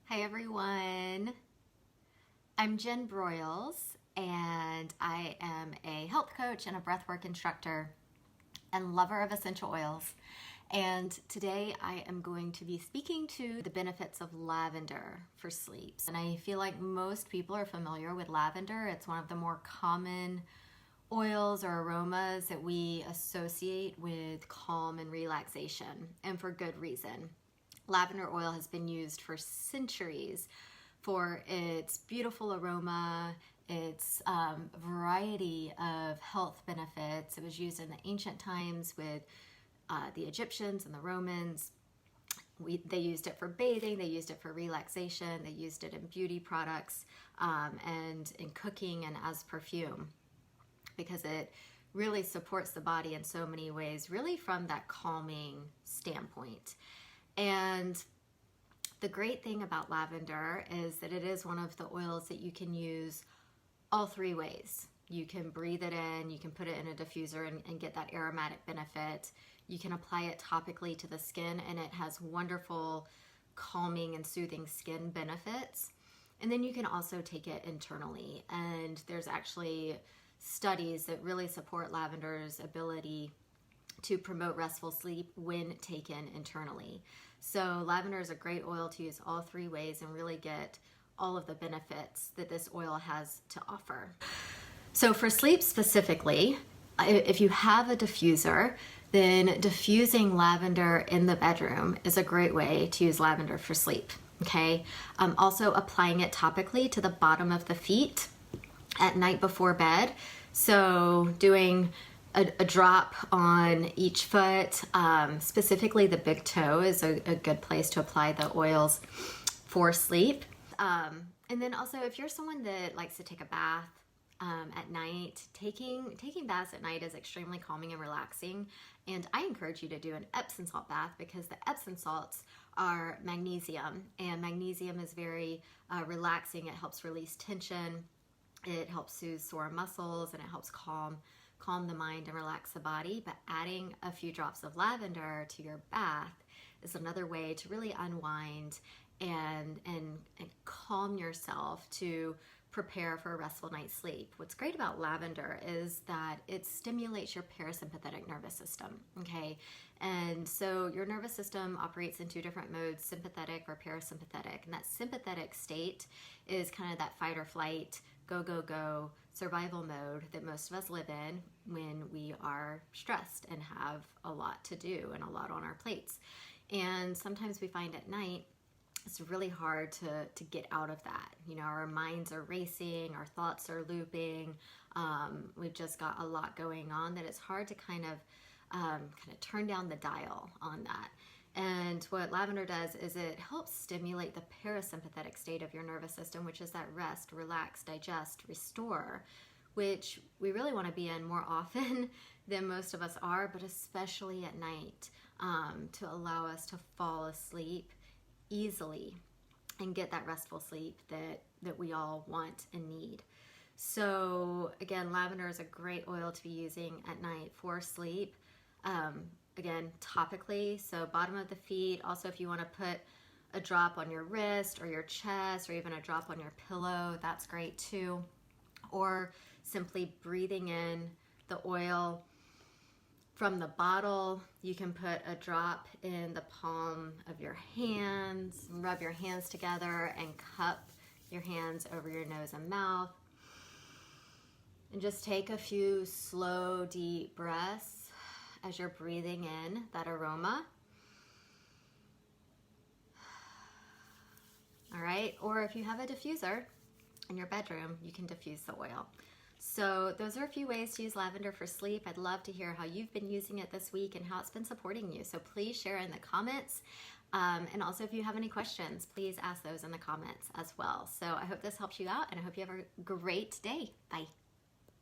Hi everyone, I'm Jen Broyles and I am a health coach and a breathwork instructor and lover of essential oils. And today I am going to be speaking to the benefits of lavender for sleep. And I feel like most people are familiar with lavender. It's one of the more common oils or aromas that we associate with calm and relaxation, and for good reason. Lavender oil has been used for centuries for its beautiful aroma, its variety of health benefits. It was used in the ancient times with the Egyptians and the Romans. They used it for bathing, they used it for relaxation, they used it in beauty products and in cooking and as perfume, because it really supports the body in so many ways, really from that calming standpoint. And the great thing about lavender is that it is one of the oils that you can use all three ways. You can breathe it in, you can put it in a diffuser and get that aromatic benefit. You can apply it topically to the skin and it has wonderful calming and soothing skin benefits. And then you can also take it internally. And there's actually studies that really support lavender's ability to promote restful sleep when taken internally. So lavender is a great oil to use all three ways and really get all of the benefits that this oil has to offer. So for sleep specifically, if you have a diffuser, then diffusing lavender in the bedroom is a great way to use lavender for sleep. Okay. Also applying it topically to the bottom of the feet at night before bed. So doing a drop on each foot, specifically the big toe is a good place to apply the oils for sleep. And then also if you're someone that likes to take a bath at night, taking baths at night is extremely calming and relaxing. And I encourage you to do an Epsom salt bath because the Epsom salts are magnesium, and magnesium is very relaxing. It helps release tension, it helps soothe sore muscles, and it helps calm the mind and relax the body. But adding a few drops of lavender to your bath is another way to really unwind and calm yourself to prepare for a restful night's sleep. What's great about lavender is that it stimulates your parasympathetic nervous system, okay? And so your nervous system operates in two different modes, sympathetic or parasympathetic. And that sympathetic state is kind of that fight or flight, go, go, go, survival mode that most of us live in when we are stressed and have a lot to do and a lot on our plates. And sometimes we find at night it's really hard to get out of that. You know, our minds are racing, our thoughts are looping. We've just got a lot going on that it's hard to kind of turn down the dial on that. And what lavender does is it helps stimulate the parasympathetic state of your nervous system, which is that rest, relax, digest, restore, which we really want to be in more often than most of us are, but especially at night, to allow us to fall asleep easily and get that restful sleep that we all want and need. So again, lavender is a great oil to be using at night for sleep. Again, topically, so bottom of the feet. Also, if you want to put a drop on your wrist or your chest or even a drop on your pillow, that's great too. Or simply breathing in the oil from the bottle. You can put a drop in the palm of your hands, rub your hands together and cup your hands over your nose and mouth. And just take a few slow, deep breaths as you're breathing in that aroma. All right, or if you have a diffuser in your bedroom, you can diffuse the oil. So those are a few ways to use lavender for sleep. I'd love to hear how you've been using it this week and how it's been supporting you. So please share in the comments. And also if you have any questions, please ask those in the comments as well. So I hope this helps you out and I hope you have a great day. Bye.